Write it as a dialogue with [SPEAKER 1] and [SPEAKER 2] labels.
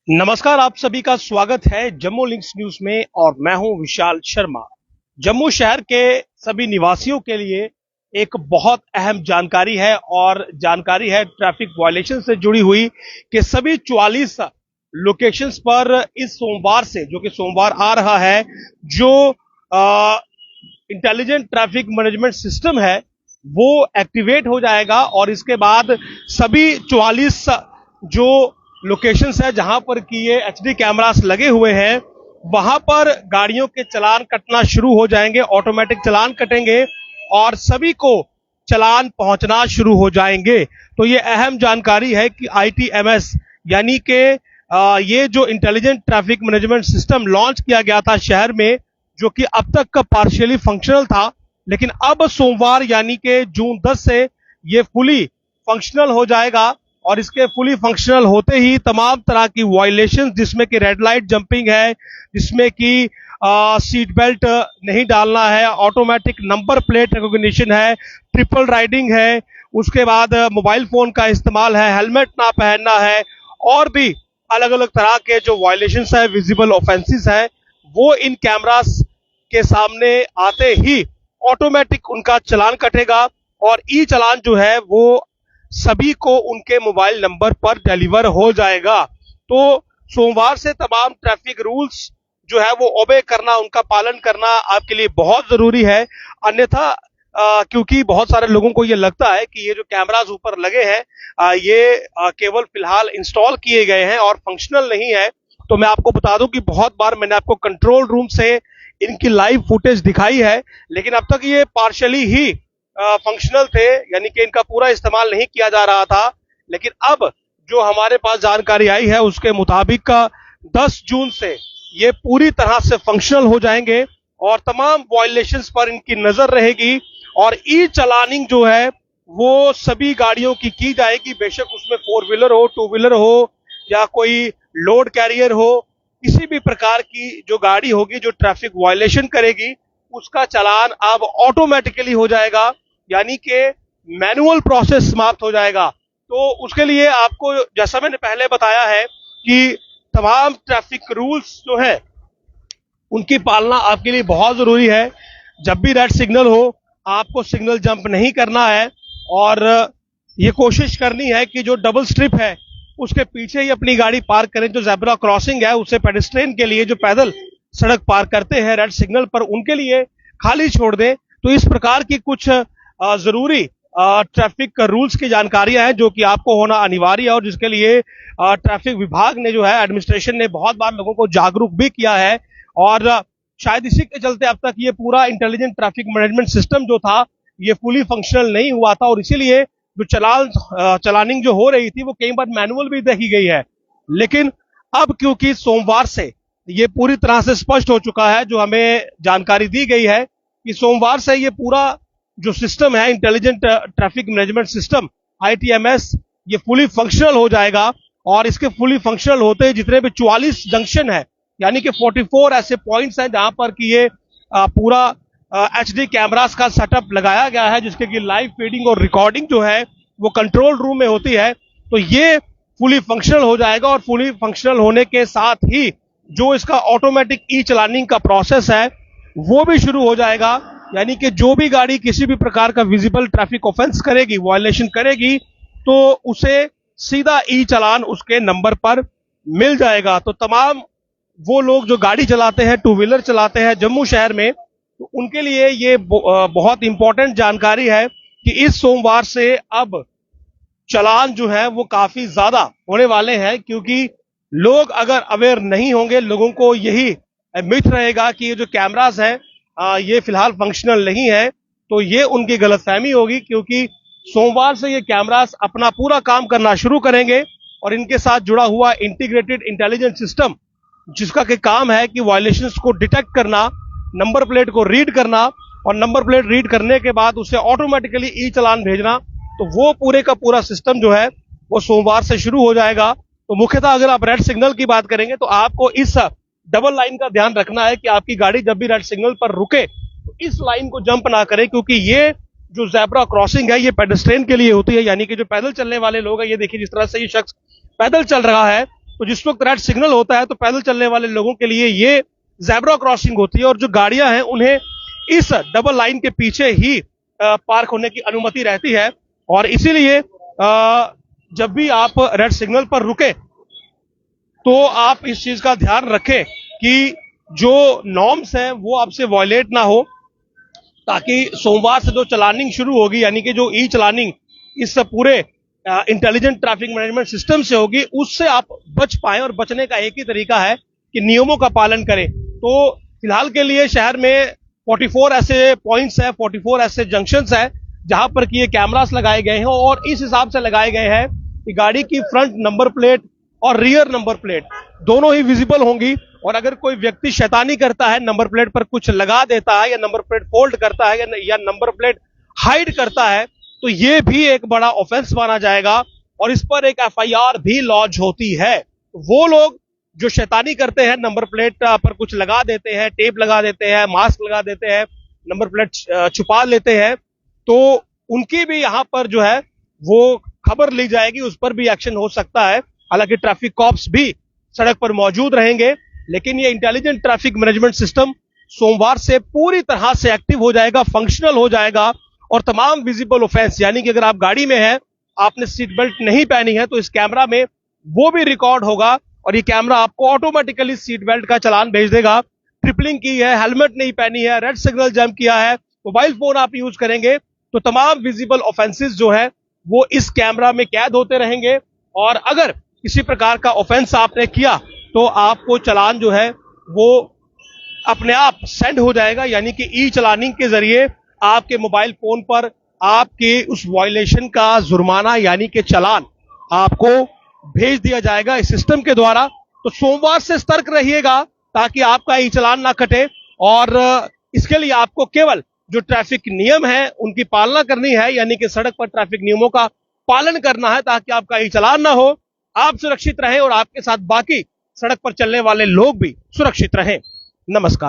[SPEAKER 1] नमस्कार, आप सभी का स्वागत है जम्मू लिंक्स न्यूज में और मैं हूं विशाल शर्मा। जम्मू शहर के सभी निवासियों के लिए एक बहुत अहम जानकारी है और जानकारी है ट्रैफिक वायलेशन से जुड़ी हुई कि सभी 44 लोकेशंस पर इस सोमवार से, जो कि सोमवार आ रहा है, जो इंटेलिजेंट ट्रैफिक मैनेजमेंट सिस्टम है वो एक्टिवेट हो जाएगा और इसके बाद सभी 44 जो लोकेशंस है जहां पर कि ये एचडी कैमरास लगे हुए हैं वहां पर गाड़ियों के चालान कटना शुरू हो जाएंगे। ऑटोमेटिक चालान कटेंगे और सभी को चालान पहुंचना शुरू हो जाएंगे। तो ये अहम जानकारी है कि आईटीएमएस यानी कि ये जो intelligent traffic management system launch किया गया था शहर में, जो कि अब तक का पार्शियली फंक्शनल था, लेकिन अब सोमवार यानी कि जून 10 से ये फुली फंक्शनल हो जाएगा और इसके फुली फंक्शनल होते ही तमाम तरह की वायलेशन, जिसमें कि रेड लाइट जंपिंग है, जिसमें कि सीट बेल्ट नहीं डालना है, ऑटोमेटिक नंबर प्लेट रिकॉग्निशन है, ट्रिपल राइडिंग है, उसके बाद मोबाइल फोन का इस्तेमाल है, हेलमेट ना पहनना है और भी अलग अलग तरह के जो वायलेशंस है, विजिबल ऑफेंसेस है, वो इन कैमरास के सामने आते ही ऑटोमेटिक उनका चालान कटेगा और ई चालान जो है वो सभी को उनके मोबाइल नंबर पर डिलीवर हो जाएगा। तो सोमवार से तमाम ट्रैफिक रूल्स जो है वो ओबे करना, उनका पालन करना आपके लिए बहुत जरूरी है। अन्यथा क्योंकि बहुत सारे लोगों को ये लगता है कि ये जो कैमरास ऊपर लगे हैं ये केवल फिलहाल इंस्टॉल किए गए हैं और फंक्शनल नहीं है। तो मैं आपको बता दूं कि बहुत बार मैंने आपको कंट्रोल रूम से इनकी लाइव फुटेज दिखाई है, लेकिन अब तक ये पार्शली ही फंक्शनल थे, यानी कि इनका पूरा इस्तेमाल नहीं किया जा रहा था। लेकिन अब जो हमारे पास जानकारी आई है उसके मुताबिक 10 जून से ये पूरी तरह से फंक्शनल हो जाएंगे और तमाम वायलेशंस पर इनकी नजर रहेगी और ई चलानिंग जो है वो सभी गाड़ियों की जाएगी, बेशक उसमें 4 व्हीलर हो, 2 व्हीलर हो या कोई लोड कैरियर हो। किसी भी प्रकार की जो गाड़ी होगी जो ट्रैफिक वायलेशन करेगी उसका चालान अब ऑटोमेटिकली हो जाएगा, यानी कि मैनुअल प्रोसेस समाप्त हो जाएगा। तो उसके लिए आपको, जैसा मैंने पहले बताया है, कि तमाम ट्रैफिक रूल्स जो है उनकी पालना आपके लिए बहुत जरूरी है। जब भी रेड सिग्नल हो आपको सिग्नल जंप नहीं करना है और ये कोशिश करनी है कि जो डबल स्ट्रिप है उसके पीछे ही अपनी गाड़ी पार्क करें। जो जेब्रा क्रॉसिंग है उसे पेडेस्ट्रियन के लिए, जो पैदल सड़क पार करते हैं रेड सिग्नल पर, उनके लिए खाली छोड़ दें। तो इस प्रकार की कुछ जरूरी ट्रैफिक रूल्स की जानकारियां हैं जो कि आपको होना अनिवार्य है और जिसके लिए ट्रैफिक विभाग ने, जो है एडमिनिस्ट्रेशन ने, बहुत बार लोगों को जागरूक भी किया है और शायद इसी के चलते अब तक ये पूरा इंटेलिजेंट ट्रैफिक मैनेजमेंट सिस्टम जो था ये फुली फंक्शनल नहीं हुआ था और इसीलिए जो चलानिंग जो हो रही थी वो कई बार मैनुअल भी देखी गई है। लेकिन अब क्योंकि सोमवार से ये पूरी तरह से स्पष्ट हो चुका है, जो हमें जानकारी दी गई है कि सोमवार से ये पूरा जो सिस्टम है intelligent traffic management system ITMS, ये फुली फंक्शनल हो जाएगा और इसके फुली फंक्शनल होते ही जितने भी 44 जंक्शन है, यानी कि 44 ऐसे पॉइंट्स हैं जहां पर कि ये पूरा एचडी कैमरास का सेटअप लगाया गया है, जिसके की लाइव फीडिंग और रिकॉर्डिंग जो है वो कंट्रोल रूम में होती है। तो ये फुली फंक्शनल हो जाएगा और फुली फंक्शनल होने के साथ ही जो इसका ऑटोमेटिक ई चलानिंग का प्रोसेस है वो भी शुरू हो जाएगा, यानी कि जो भी गाड़ी किसी भी प्रकार का विजिबल ट्रैफिक ऑफेंस करेगी, वायलेशन करेगी, तो उसे सीधा ई चालान उसके नंबर पर मिल जाएगा। तो तमाम वो लोग जो गाड़ी चलाते हैं, 2 व्हीलर चलाते हैं जम्मू शहर में, तो उनके लिए ये बहुत इंपॉर्टेंट जानकारी है कि इस सोमवार से अब चालान जो है वो काफी ज्यादा होने वाले हैं, क्योंकि लोग अगर अवेयर नहीं होंगे, लोगों को यही मिथ रहेगा कि ये जो कैमरास है ये फिलहाल फंक्शनल नहीं है, तो ये उनकी गलतफहमी होगी, क्योंकि सोमवार से ये कैमरास अपना पूरा काम करना शुरू करेंगे और इनके साथ जुड़ा हुआ इंटीग्रेटेड इंटेलिजेंस सिस्टम, जिसका के काम है कि वायलेशंस को डिटेक्ट करना, नंबर प्लेट को रीड करना और नंबर प्लेट रीड करने के बाद उसे ऑटोमेटिकली ई चालान भेजना, तो वो पूरे का पूरा सिस्टम जो है वो सोमवार से शुरू हो जाएगा। तो मुख्यतः अगर आप रेड सिग्नल की बात करेंगे तो आपको इस डबल लाइन का ध्यान रखना है कि आपकी गाड़ी जब भी रेड सिग्नल पर रुके तो इस लाइन को जंप ना करे, क्योंकि ये जो ज़ेब्रा क्रॉसिंग है ये पेडेस्ट्रियन के लिए होती है, यानी कि जो पैदल चलने वाले लोग हैं, ये देखिए जिस तरह से ये शख्स पैदल चल रहा है, तो जिस वक्त रेड सिग्नल होता है तो पैदल चलने वाले लोगों के लिए ये ज़ेब्रा क्रॉसिंग होती है और जो गाड़ियां हैं उन्हें इस डबल लाइन के पीछे ही पार्क होने की अनुमति रहती है। और इसीलिए जब भी आप रेड सिग्नल पर रुके तो आप इस चीज का ध्यान रखें कि जो नॉर्म्स हैं वो आपसे वायलेट ना हो, ताकि सोमवार से जो चलानिंग शुरू होगी, यानी कि जो ई चलानिंग इस पूरे इंटेलिजेंट ट्रैफिक मैनेजमेंट सिस्टम से होगी, उससे आप बच पाए। और बचने का एक ही तरीका है कि नियमों का पालन करें। तो फिलहाल के लिए शहर में 44 ऐसे पॉइंट्स हैं, 44 ऐसे जंक्शंस हैं जहां पर कि ये कैमरास लगाए गए हैं और इस हिसाब से लगाए गए हैं कि गाड़ी की फ्रंट नंबर प्लेट और रियर नंबर प्लेट दोनों ही विजिबल होंगी। और अगर कोई व्यक्ति शैतानी करता है, नंबर प्लेट पर कुछ लगा देता है या नंबर प्लेट फोल्ड करता है या नंबर प्लेट हाइड करता है, तो ये भी एक बड़ा ऑफेंस माना जाएगा और इस पर एक एफआईआर भी लॉन्च होती है। वो लोग जो शैतानी करते हैं, नंबर प्लेट पर कुछ लगा देते हैं, टेप लगा देते हैं, मास्क लगा देते हैं, नंबर प्लेट छुपा लेते हैं, तो उनकी भी यहां पर जो है वो खबर ली जाएगी, उस पर भी एक्शन हो सकता है। हालांकि ट्रैफिक कॉप्स भी सड़क पर मौजूद रहेंगे, लेकिन ये इंटेलिजेंट ट्रैफिक मैनेजमेंट सिस्टम सोमवार से पूरी तरह से एक्टिव हो जाएगा, फंक्शनल हो जाएगा और तमाम विजिबल ऑफेंस, यानी कि अगर आप गाड़ी में हैं, आपने सीट बेल्ट नहीं पहनी है, तो इस कैमरा में वो भी रिकॉर्ड होगा और ये कैमरा आपको ऑटोमेटिकली सीट बेल्ट का चालान भेज देगा। ट्रिपलिंग की है, हेलमेट नहीं पहनी है, रेड सिग्नल जंप किया है, मोबाइल फोन आप यूज करेंगे, तो तमाम विजिबल ऑफेंसेस जो है वो इस कैमरा में कैद होते रहेंगे। और अगर किसी प्रकार का ऑफेंस आपने किया तो आपको चालान जो है वो अपने आप सेंड हो जाएगा, यानी कि ई चलानिंग के जरिए आपके मोबाइल फोन पर आपके उस वायलेशन का जुर्माना यानी कि चालान आपको भेज दिया जाएगा इस सिस्टम के द्वारा। तो सोमवार से सतर्क रहिएगा ताकि आपका ई चालान ना कटे और इसके लिए आपको केवल जो ट्रैफिक नियम है उनकी पालना करनी है, यानी कि सड़क पर ट्रैफिक नियमों का पालन करना है ताकि आपका ई चालान ना हो, आप सुरक्षित रहें और आपके साथ बाकी सड़क पर चलने वाले लोग भी सुरक्षित रहें। नमस्कार।